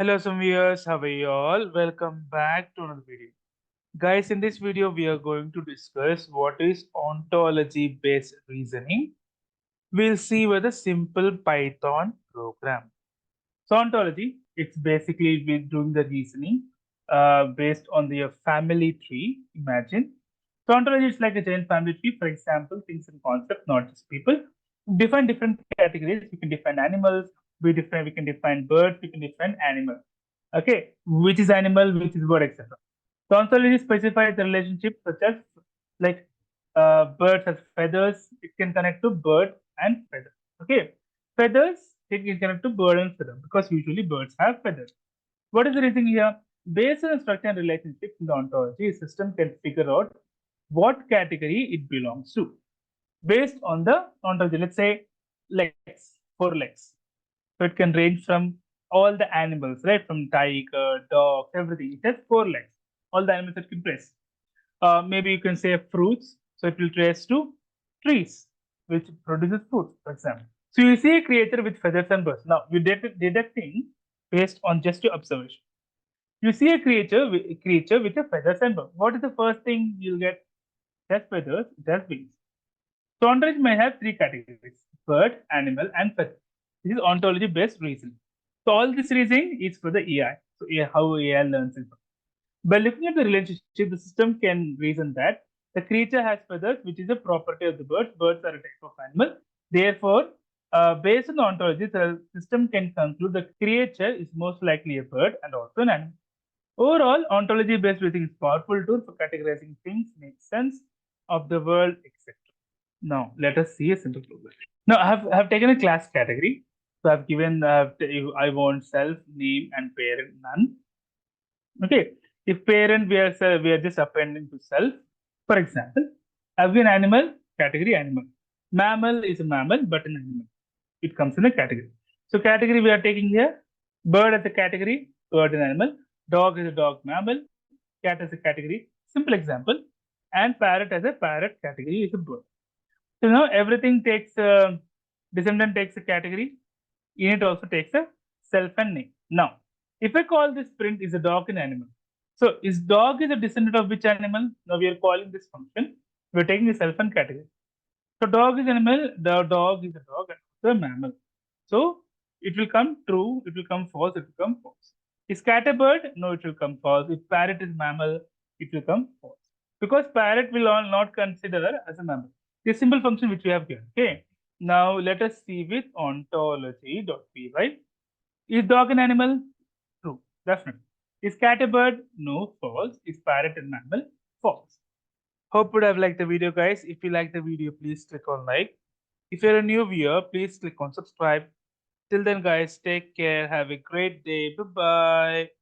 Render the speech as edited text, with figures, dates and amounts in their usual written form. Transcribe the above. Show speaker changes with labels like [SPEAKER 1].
[SPEAKER 1] Hello, some viewers. How are you all? Welcome back to another video. Guys, in this video, we are going to discuss what is ontology based reasoning. We'll see with a simple Python program. So, ontology, it's basically we're doing the reasoning based on the family tree. Imagine. So, ontology is like a giant family tree. For example, things and concepts, not just people. Define different categories. We can define animals. We can define birds. We can define animals. Okay, which is animal, which is bird, etc. So ontology specifies the relationship such as like birds as feathers. It can connect to bird and feather. Okay, feathers it can connect to bird and feather because usually birds have feathers. What is the reason here? Based on the structure and relationship in the ontology, a system can figure out what category it belongs to based on the ontology. Let's say legs, 4 legs. So it can range from all the animals, right? From tiger, dog, everything. It has 4 legs. All the animals that can trace. Maybe you can say fruits. So it will trace to trees, which produces fruits, for example. So you see a creature with feathers and birds. Now you deducting based on just your observation. You see a creature with a feathers and birds. What is the first thing you'll get? It has feathers, it has wings. So ontology may have 3 categories: bird, animal, and feather. This is ontology based reasoning. So all this reasoning is for the AI. So how AI learns it. By looking at the relationship, the system can reason that the creature has feathers, which is a property of the bird. Birds are a type of animal. Therefore, based on the ontology, the system can conclude the creature is most likely a bird and also an animal. Overall, ontology-based reasoning is a powerful tool for categorizing things, make sense of the world, etc. Now, let us see a simple program. Now, I have taken a class category. So, I've given, I want self, name, and parent none. Okay. If parent, we are just appending to self. For example, I've given animal, category animal. Mammal is a mammal, but an animal. It comes in a category. So, category we are taking here, bird as a category, bird and animal. Dog is a dog, mammal. Cat as a category, simple example. And parrot as a parrot category is a bird. So now everything takes descendant takes a category. Init also takes a self and name. Now, if I call this print is a dog and animal. So is dog is a descendant of which animal? Now we are calling this function. We are taking the self and category. So dog is animal. The dog is a dog and also a mammal. So it will come true. It will come false. It will come false. Is cat a bird? No, it will come false. If parrot is mammal, it will come false. Because parrot will not consider as a mammal. This simple function which we have given. Okay. Now let us see with ontology.py. Is dog an animal? True. Definitely. Is cat a bird? No. False. Is parrot a mammal? False. Hope you have liked the video, guys. If you like the video, please click on like. If you're a new viewer, please click on subscribe. Till then, guys, take care. Have a great day. Bye bye.